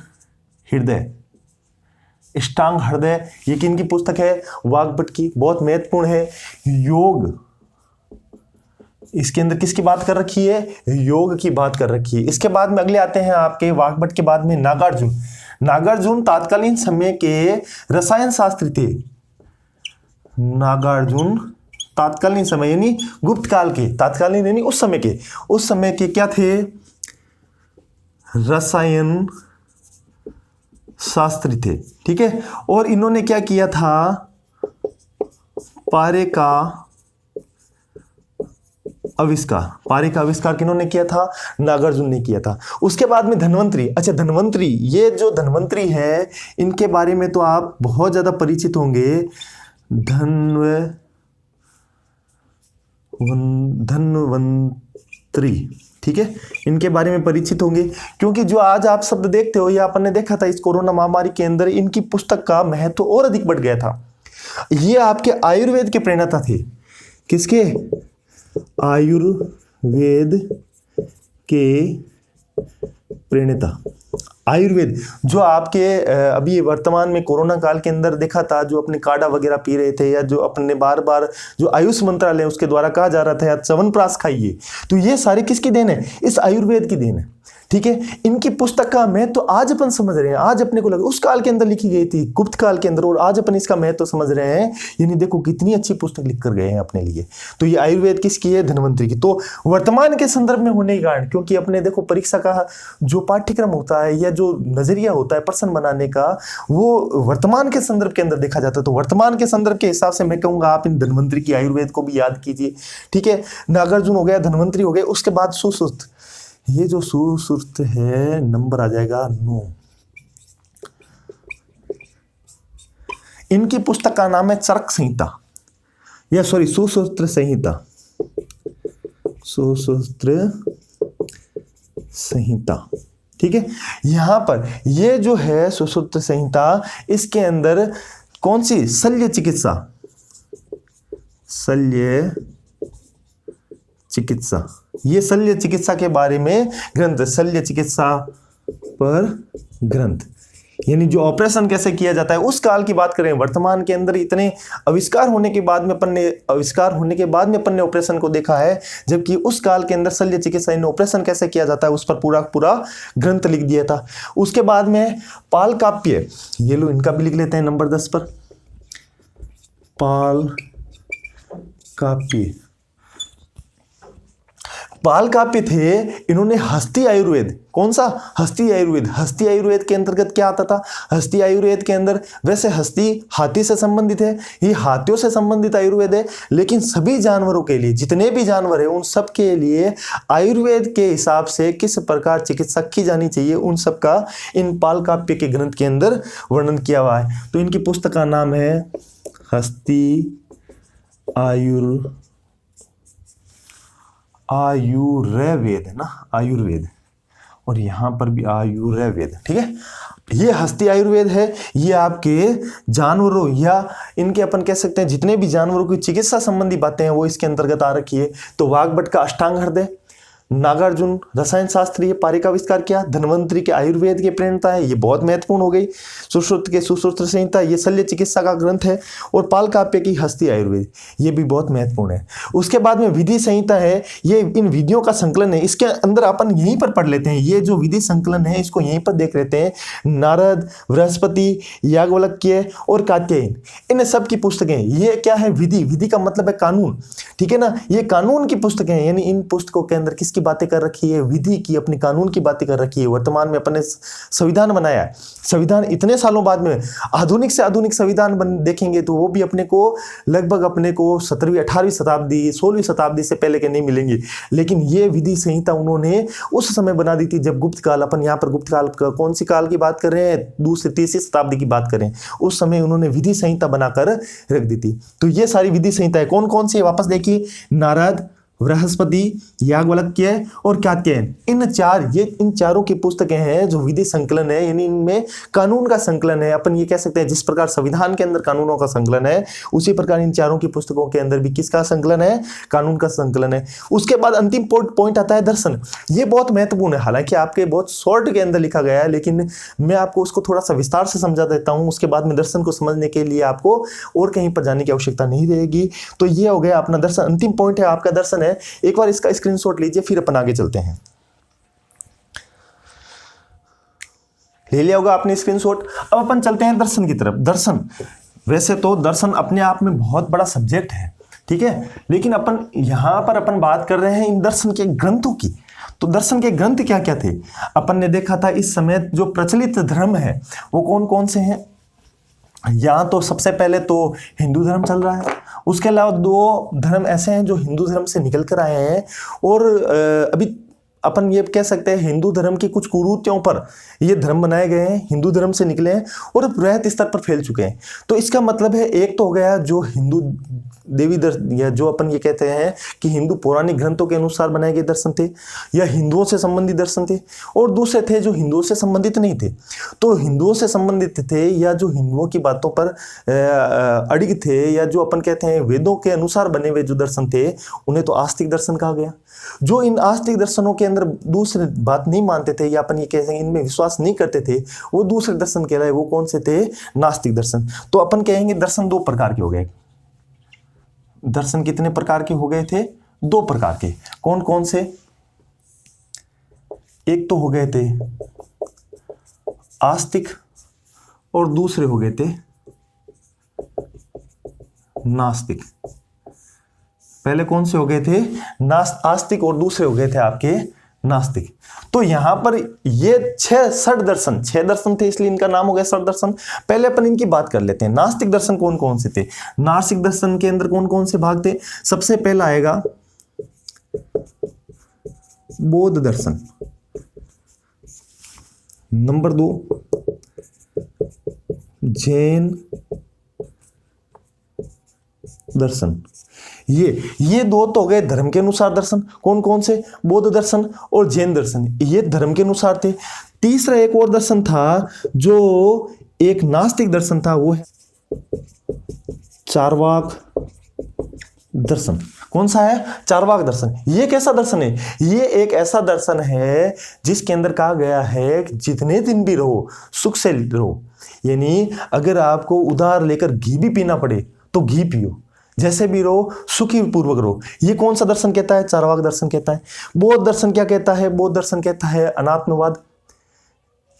हृदय। ये किन की पुस्तक है? वाग्भट की, बहुत महत्वपूर्ण है। योग, इसके अंदर किसकी बात कर रखी है? योग की बात कर रखी है। इसके बाद में अगले आते हैं आपके वाग्भट के बाद में नागार्जुन तात्कालीन समय के रसायन शास्त्री थे। नागार्जुन तात्कालीन समय यानी गुप्त काल के, तात्कालीन यानी उस समय के क्या थे? रसायन शास्त्री थे, ठीक है। और इन्होंने क्या किया था? पारे का आविष्कार किन्होंने किया था? नागार्जुन ने किया था। उसके बाद में धन्वंतरी। अच्छा, धन्वंतरी, ये जो धन्वंतरी है इनके बारे में तो आप बहुत ज्यादा परिचित होंगे। धन्वंतरी, ठीक है, इनके बारे में परिचित होंगे क्योंकि जो आज आप शब्द देखते हो, ये अपन ने देखा था इस कोरोना महामारी के अंदर, इनकी पुस्तक का महत्व और अधिक बढ़ गया था। ये आपके आयुर्वेद के प्रेरणा थे। किसके? आयुर्वेद के प्रेरणा। आयुर्वेद जो आपके अभी वर्तमान में कोरोना काल के अंदर देखा था, जो अपने काढ़ा वगैरह पी रहे थे या जो अपने बार बार जो आयुष मंत्रालय उसके द्वारा कहा जा रहा था यार च्यवनप्राश खाइए, तो ये सारी किसकी देन है? इस आयुर्वेद की देन है, ठीक है। इनकी पुस्तक का महत्व तो आज अपन समझ रहे हैं, आज अपने को लगा उस काल के अंदर लिखी गई थी, गुप्त काल के अंदर, और आज अपन इसका महत्व तो समझ रहे हैं। यानी देखो कितनी अच्छी पुस्तक लिख कर गए हैं अपने लिए। तो ये आयुर्वेद किसकी है? धन्वंतरी की। तो वर्तमान के संदर्भ में होने के कारण, क्योंकि अपने देखो परीक्षा का जो पाठ्यक्रम होता है या जो नजरिया होता है प्रश्न बनाने का, वो वर्तमान के संदर्भ के अंदर देखा जाता है। तो वर्तमान के संदर्भ के हिसाब से मैं कहूंगा आप इन धन्वंतरी की आयुर्वेद को भी याद कीजिए, ठीक है। नागार्जुन हो गया, धन्वंतरी हो गए। उसके बाद सुश्रुत, ये जो सुश्रुत है नंबर आ जाएगा 9। इनकी पुस्तक का नाम है चरक संहिता, या सॉरी सुसूत्र संहिता, ठीक है। यहां पर ये जो है सुसूत्र संहिता, इसके अंदर कौन सी? शल्य चिकित्सा, ये शल्य चिकित्सा के बारे में ग्रंथ, शल्य चिकित्सा पर ग्रंथ, यानी जो ऑपरेशन कैसे किया जाता है उस काल की बात करें। वर्तमान के अंदर इतने आविष्कार होने के बाद में अपन ने ऑपरेशन को देखा है, जबकि उस काल के अंदर शल्य चिकित्सा यानी ऑपरेशन कैसे किया जाता है उस पर पूरा पूरा ग्रंथ लिख दिया था। उसके बाद में पाल काव्य, ये लो इनका भी लिख लेते हैं नंबर 10 पर। पाल काव्य, पाल काव्य थे, इन्होंने हस्ती आयुर्वेद, कौन सा हस्ती आयुर्वेद, हस्ती आयुर्वेद के अंतर्गत क्या आता था, हस्ती आयुर्वेद के अंदर, वैसे हस्ती हाथी से संबंधित है, ये हाथियों से संबंधित आयुर्वेद है, लेकिन सभी जानवरों के लिए, जितने भी जानवर है उन सब के लिए आयुर्वेद के हिसाब से किस प्रकार चिकित्सा की जानी चाहिए उन सब का इन पाल काव्य के ग्रंथ के अंदर वर्णन किया हुआ है। तो इनकी पुस्तक का नाम है हस्ती आयुर्वेद है ना, आयुर्वेद, और यहां पर भी आयुर्वेद, ठीक है। ये हस्ती आयुर्वेद है, ये आपके जानवरों या इनके अपन कह सकते हैं जितने भी जानवरों की चिकित्सा संबंधी बातें हैं वो इसके अंतर्गत आ रखी है। तो वाग्भट का अष्टांग हृदय, नागार्जुन रसायन शास्त्री पारी का आविष्कार किया, धन्वंतरी के आयुर्वेद के प्रणेता है, ये बहुत महत्वपूर्ण हो गई। सुश्रुत के सुश्रुत संहिता, ये शल्य चिकित्सा का ग्रंथ है, और पाल काव्य की हस्ती आयुर्वेद, ये भी बहुत महत्वपूर्ण है। उसके बाद में विधि संहिता है, ये इन विधियों का संकलन है, इसके अंदर अपन यहीं पर पढ़ लेते हैं, ये जो विधि संकलन है इसको यहीं पर देख लेते हैं। नारद, बृहस्पति, याज्ञवल्क्य और कात्यायन, इन सब की पुस्तकें, ये क्या है, विधि, विधि का मतलब है कानून, ठीक है ना, ये कानून की पुस्तकें हैं, यानी इन पुस्तकों के अंदर किसकी बातें कर रखी है, विधि की, अपने कानून की बातें कर रखी है। वर्तमान में अपने संविधान बनाया है, संविधान इतने सालों बाद में आधुनिक से आधुनिक संविधान देखेंगे तो वो भी अपने को लगभग अपने को 17वीं 18वीं शताब्दी 16वीं शताब्दी से पहले के नहीं मिलेंगे, लेकिन ये विधि संहिता उन्होंने उस समय बना दी थी जब गुप्त काल, अपन यहाँ पर गुप्त काल कौन सी काल की बात कर रहे हैं, दूसरी तीसरी शताब्दी की बात करें, उस समय उन्होंने विधि संहिता बनाकर रख दी थी। तो ये सारी विधि संहिता है, कौन कौन सी, वापस देखिए, नारद, बृहस्पति, याज्ञवल्क्य और कात्यायन, इन चारों की पुस्तकें हैं जो विधि संकलन है, यानी इनमें कानून का संकलन है। अपन ये कह सकते हैं जिस प्रकार संविधान के अंदर कानूनों का संकलन है, उसी प्रकार इन चारों की पुस्तकों के अंदर भी किसका संकलन है, कानून का संकलन है। उसके बाद अंतिम पॉइंट आता है दर्शन, ये बहुत महत्वपूर्ण है, हालांकि आपके बहुत शॉर्ट के अंदर लिखा गया है, लेकिन मैं आपको उसको थोड़ा सा विस्तार से समझा देता हूँ। उसके बाद में दर्शन को समझने के लिए आपको और कहीं पर जाने की आवश्यकता नहीं रहेगी। तो ये हो गया अपना दर्शन, अंतिम पॉइंट है आपका दर्शन। एक बार इसका स्क्रीनशॉट लीजिए, फिर अपन आगे चलते हैं। ले लिया होगा आपने स्क्रीनशॉट। अब अपन चलते हैं दर्शन की तरफ। दर्शन, वैसे तो दर्शन अपने आप में बहुत बड़ा सब्जेक्ट है, ठीक है, लेकिन अपन यहां पर अपन बात कर रहे हैं इन दर्शन के ग्रंथों की। तो दर्शन के ग्रंथ क्या क्या थे, अपन ने देखा था इस समय जो प्रचलित धर्म है वो कौन कौन से हैं। यहाँ तो सबसे पहले तो हिंदू धर्म चल रहा है, उसके अलावा दो धर्म ऐसे हैं जो हिंदू धर्म से निकल कर आए हैं, और अभी अपन ये कह सकते हैं हिंदू धर्म की कुछ कुरीतियों पर ये धर्म बनाए गए हैं, हिंदू धर्म से निकले हैं और बृहत स्तर पर फैल चुके हैं। तो इसका मतलब है एक तो हो गया जो हिंदू देवी दर्शन, या जो अपन ये कहते हैं कि हिंदू पौराणिक ग्रंथों के अनुसार बनाए गए दर्शन थे, या हिंदुओं से संबंधित दर्शन थे, और दूसरे थे जो हिंदुओं से संबंधित नहीं थे। तो हिंदुओं से संबंधित थे या जो हिंदुओं की बातों पर अड़िग थे, या जो अपन कहते हैं वेदों के अनुसार बने हुए जो दर्शन थे, उन्हें तो आस्तिक दर्शन कहा गया। जो इन आस्तिक दर्शनों के अंदर दूसरे बात नहीं मानते थे, या अपन ये कह सकते हैं इनमें विश्वास नहीं करते थे, वो दूसरे दर्शन कहलाए। वो कौन से थे, नास्तिक दर्शन। तो अपन कहेंगे दर्शन दो प्रकार के हो गए। दर्शन कितने प्रकार के हो गए थे, दो प्रकार के। कौन कौन से, एक तो हो गए थे आस्तिक और दूसरे हो गए थे नास्तिक। पहले कौन से हो गए थे, आस्तिक, और दूसरे हो गए थे आपके नास्तिक। तो यहां पर ये छह दर्शन थे, इसलिए इनका नाम हो गया षट दर्शन। पहले अपन इनकी बात कर लेते हैं। नास्तिक दर्शन कौन कौन से थे, नास्तिक दर्शन के अंदर कौन कौन से भाग थे। सबसे पहला आएगा बौद्ध दर्शन, नंबर 2 जैन दर्शन। ये दो तो हो गए धर्म के अनुसार दर्शन। कौन कौन से, बौद्ध दर्शन और जैन दर्शन, ये धर्म के अनुसार थे। तीसरा एक और दर्शन था जो एक नास्तिक दर्शन था, वो है चार्वाक दर्शन। कौन सा है? चार्वाक दर्शन। ये कैसा दर्शन है? ये एक ऐसा दर्शन है जिसके अंदर कहा गया है कि जितने दिन भी रहो सुख से रहो, यानी अगर आपको उधार लेकर घी भी पीना पड़े तो घी पियो, जैसे भी रहो सुखी पूर्वक रहो। ये कौन सा दर्शन कहता है? चार्वाक दर्शन कहता है। बौद्ध दर्शन क्या कहता है? बौद्ध दर्शन कहता है अनात्मवाद।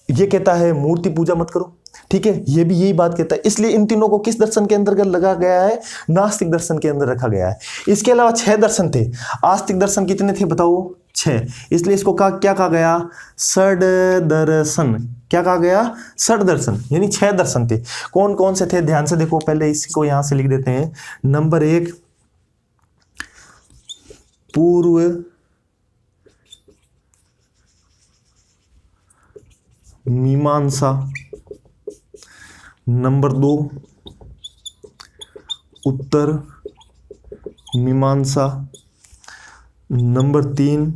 ये कहता है मूर्ति पूजा मत करो, ठीक है, ये भी यही बात कहता है। इसलिए इन तीनों को किस दर्शन के अंतर्गत लगा गया है? नास्तिक दर्शन के अंदर रखा गया है। इसके अलावा 6 दर्शन थे। आस्तिक दर्शन कितने थे बताओ? 6। इसलिए इसको क्या कहा गया? षड दर्शन। क्या कहा गया? षड दर्शन, यानी 6 दर्शन थे। कौन कौन से थे? ध्यान से देखो, पहले इसको यहां से लिख देते हैं। नंबर 1 पूर्व मीमांसा, नंबर 2 उत्तर मीमांसा, नंबर 3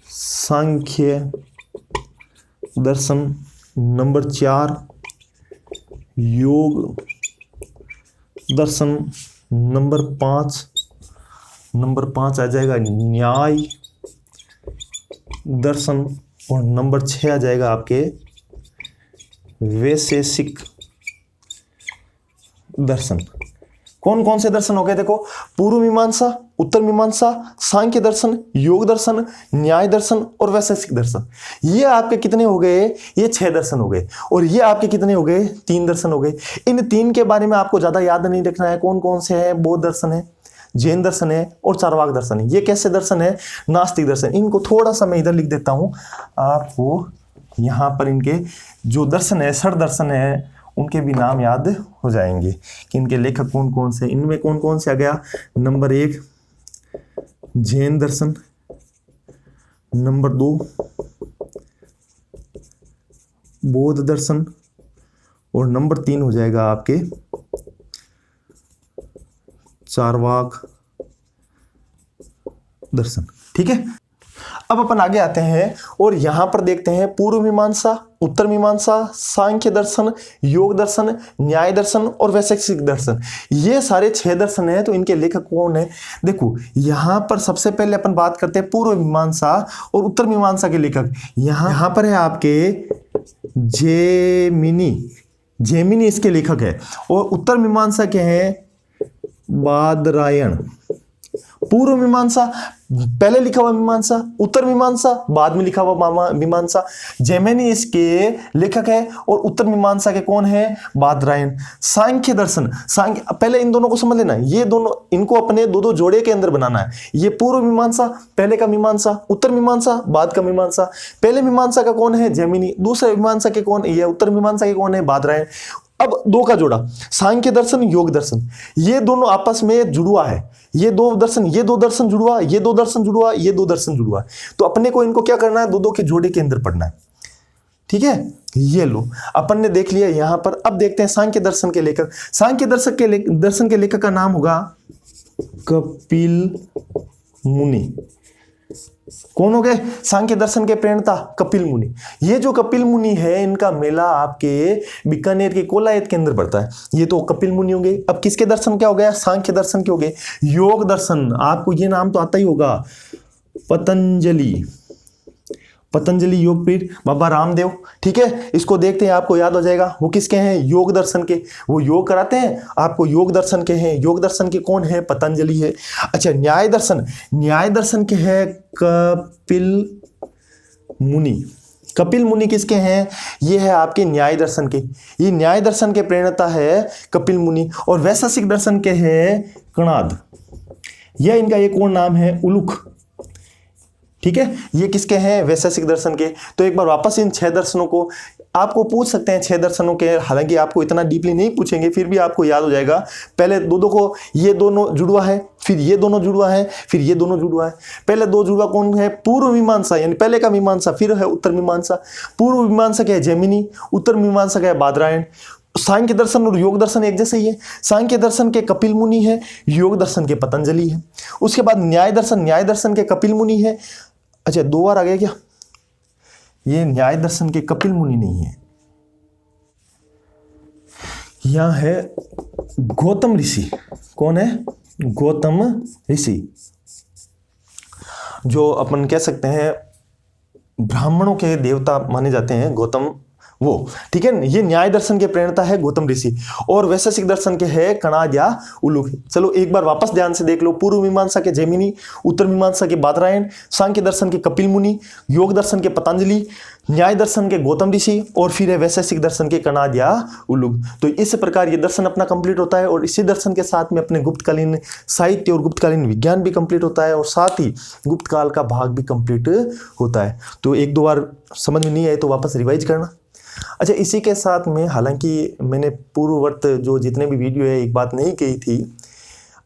सांख्य दर्शन, नंबर 4 योग दर्शन, नंबर 5 आ जाएगा न्याय दर्शन, और नंबर 6 आ जाएगा आपके वैशेषिक दर्शन। कौन कौन से दर्शन हो गए? देखो, पूर्व मीमांसा, उत्तर मीमांसा, सांख्य दर्शन, योग दर्शन, न्याय दर्शन और वैशेषिक दर्शन। ये आपके कितने हो गए? ये 6 दर्शन हो गए। और ये आपके कितने हो गए? 3 दर्शन हो गए। इन 3 के बारे में आपको ज्यादा याद नहीं रखना है। कौन कौन से हैं? बौद्ध दर्शन है, जैन दर्शन है और चार्वाक दर्शन है। ये कैसे दर्शन है? नास्तिक दर्शन। इनको थोड़ा सा मैं इधर लिख देता हूं, आपको यहाँ पर इनके जो दर्शन है, षड दर्शन है, उनके भी नाम याद हो जाएंगे कि इनके लेखक कौन कौन से। इनमें कौन कौन से आ गया? नंबर 1 जैन दर्शन, नंबर 2 बौद्ध दर्शन और नंबर 3 हो जाएगा आपके चार्वाक दर्शन। ठीक है, अब अपन आगे आते हैं और यहां पर देखते हैं पूर्व मीमांसा, उत्तर मीमांसा, सांख्य दर्शन, योग दर्शन, न्याय दर्शन और वैशेषिक दर्शन। ये सारे 6 दर्शन हैं। तो इनके लेखक कौन है? देखो, यहां पर सबसे पहले अपन बात करते हैं पूर्व मीमांसा और उत्तर मीमांसा के लेखक। यहां पर है आपके जैमिनी इसके लेखक है, और उत्तर मीमांसा के हैं बादरायण। पूर्व मीमांसा पहले लिखा हुआ मीमांसा, उत्तर मीमांसा बाद में लिखा हुआ मीमांसा। जैमिनी इसके लेखक है और उत्तर मीमांसा के कौन है? बादरायण। सांख्य दर्शन, पहले इन दोनों को समझ लेना, ये दोनों, इनको अपने दो जोड़े के अंदर बनाना है। ये पूर्व मीमांसा पहले का मीमांसा, उत्तर मीमांसा बाद का मीमांसा। पहले मीमांसा का कौन है? जैमिनी। दूसरे मीमांसा के कौन? ये उत्तर मीमांसा के कौन है? बादरायण। अब 2 का जोड़ा, सांख्य दर्शन, योग दर्शन, ये दोनों आपस में जुड़वा है। ये दो दर्शन जुड़वा, ये 2 दर्शन जुड़वा, ये 2 दर्शन जुड़वा। तो अपने को इनको क्या करना है? 2 के जोड़े के अंदर पढ़ना है। ठीक है, ये लो, अपन ने देख लिया यहां पर। अब देखते हैं सांख्य दर्शन के लेखक। सांख्य दर्शन के लेखक का नाम होगा कपिल मुनि। कौन हो गए? सांख्य दर्शन के प्रणेता कपिल मुनि। ये जो कपिल मुनि है, इनका मेला आपके बीकानेर के कोलायत के अंदर पड़ता है। ये तो कपिल मुनि होंगे। अब किसके दर्शन क्या हो गया? सांख्य दर्शन के हो गए। योग दर्शन, आपको ये नाम तो आता ही होगा, पतंजलि योगपीठ, बाबा रामदेव। ठीक है, इसको देखते हैं, आपको याद हो जाएगा। वो किसके हैं? योग दर्शन के। वो योग कराते हैं आपको, योग दर्शन के हैं। योग दर्शन के कौन है? पतंजलि है। अच्छा, न्याय दर्शन के है कपिल मुनि। कपिल मुनि किसके हैं? ये है आपके न्याय दर्शन के। ये न्याय दर्शन के प्रणेता है कपिल मुनि। और वैशेषिक दर्शन के हैं कणाद। यह इनका एक और नाम है उलुख। ठीक है, ये किसके हैं? वैशेषिक दर्शन के। तो एक बार वापस इन 6 दर्शनों को आपको पूछ सकते हैं, 6 दर्शनों के, हालांकि आपको इतना डीपली नहीं पूछेंगे, फिर भी आपको याद हो जाएगा। पहले 2 को, ये दोनों जुड़वा है, फिर ये दोनों जुड़वा है, फिर ये दोनों जुड़वा है। पहले 2 जुड़वा कौन है? पूर्व मीमांसा, यानी पहले का मीमांसा, फिर है उत्तर मीमांसा। पूर्व मीमांसा क्या है? जैमिनी। उत्तर मीमांसा क्या है? बादरायण। सांख्य दर्शन और योग दर्शन एक जैसे ही है। सांख्य दर्शन के कपिल मुनि है, योग दर्शन के पतंजलि है। उसके बाद न्याय दर्शन के कपिल मुनि है। अच्छा, 2 बार आ गया क्या? ये न्याय दर्शन के कपिल मुनि नहीं है, यहां है गौतम ऋषि। कौन है? गौतम ऋषि, जो अपन कह सकते हैं ब्राह्मणों के देवता माने जाते हैं गौतम वो, ठीक है। ये न्याय दर्शन के प्रेरणता है गौतम ऋषि, और वैशेषिक दर्शन के है कणाद या उलूक। चलो एक बार वापस ध्यान से देख लो। पूर्व मीमांसा के जैमिनी, उत्तर मीमांसा के बादरायण, सांख्य दर्शन के कपिल मुनि, योग दर्शन के पतंजलि, न्याय दर्शन के गौतम ऋषि, और फिर है वैशेषिक दर्शन के कणाद या उलूक। तो इस प्रकार ये दर्शन अपना कंप्लीट होता है, और इसी दर्शन के साथ में अपने गुप्तकालीन साहित्य और गुप्तकालीन विज्ञान भी कंप्लीट होता है, और साथ ही गुप्त काल का भाग भी कंप्लीट होता है। तो एक दो बार समझ में नहीं आए तो वापस रिवाइज करना। अच्छा, इसी के साथ में, हालांकि मैंने पूर्ववर्त जो जितने भी वीडियो है एक बात नहीं कही थी।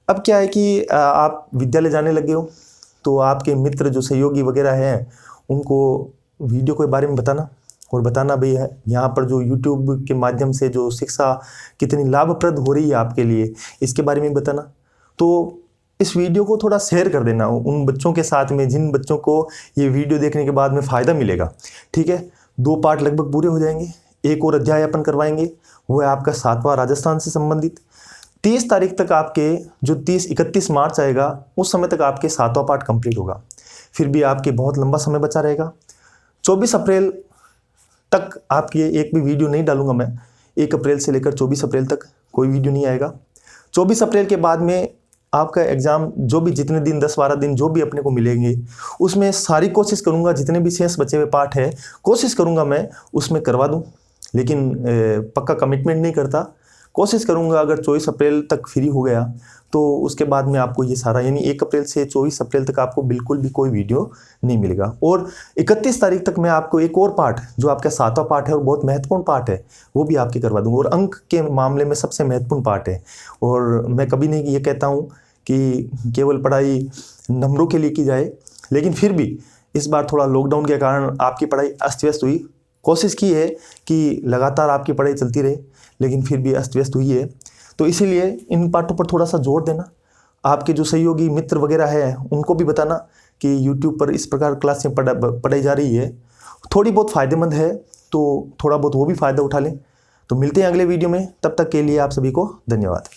अब क्या है कि आप विद्यालय जाने लगे हो, तो आपके मित्र जो सहयोगी वगैरह हैं उनको वीडियो के बारे में बताना, और बताना भी है यहाँ पर जो YouTube के माध्यम से जो शिक्षा कितनी लाभप्रद हो रही है आपके लिए, इसके बारे में बताना। तो इस वीडियो को थोड़ा शेयर कर देना उन बच्चों के साथ में जिन बच्चों को ये वीडियो देखने के बाद में फ़ायदा मिलेगा, ठीक है। 2 पार्ट लगभग पूरे हो जाएंगे, एक और अध्याय अपन करवाएंगे, वो है आपका 7वां राजस्थान से संबंधित। 30 तारीख तक आपके जो 31 मार्च आएगा उस समय तक आपके 7वां पार्ट कंप्लीट होगा। फिर भी आपके बहुत लंबा समय बचा रहेगा। 24 अप्रैल तक आपकी एक भी वीडियो नहीं डालूंगा मैं। 1 अप्रैल से लेकर 24 अप्रैल तक कोई वीडियो नहीं आएगा। 24 अप्रैल के बाद में आपका एग्ज़ाम जो भी जितने दिन 10-12 दिन जो भी अपने को मिलेंगे उसमें सारी कोशिश करूंगा, जितने भी शेष बचे हुए पार्ट है कोशिश करूंगा मैं उसमें करवा दूं, लेकिन पक्का कमिटमेंट नहीं करता। कोशिश करूंगा अगर 24 अप्रैल तक फ्री हो गया तो उसके बाद में आपको ये सारा, यानी 1 अप्रैल से 24 अप्रैल तक आपको बिल्कुल भी कोई वीडियो नहीं मिलेगा। और 31 तारीख तक मैं आपको एक और पार्ट जो आपका 7वां पार्ट है और बहुत महत्वपूर्ण पार्ट है वो भी आपके करवा दूंगा, और अंक के मामले में सबसे महत्वपूर्ण पार्ट है। और मैं कभी नहीं ये कहता हूँ कि केवल पढ़ाई नंबरों के लिए की जाए, लेकिन फिर भी इस बार थोड़ा लॉकडाउन के कारण आपकी पढ़ाई अस्त व्यस्त हुई। कोशिश की है कि लगातार आपकी पढ़ाई चलती रहे, लेकिन फिर भी अस्त व्यस्त हुई है। तो इसीलिए इन पार्टों पर थोड़ा सा जोर देना। आपके जो सहयोगी मित्र वगैरह है उनको भी बताना कि YouTube पर इस प्रकार क्लासें पढ़ाई जा रही है, थोड़ी बहुत फ़ायदेमंद है, तो थोड़ा बहुत वो भी फ़ायदा उठा लें। तो मिलते हैं अगले वीडियो में, तब तक के लिए आप सभी को धन्यवाद।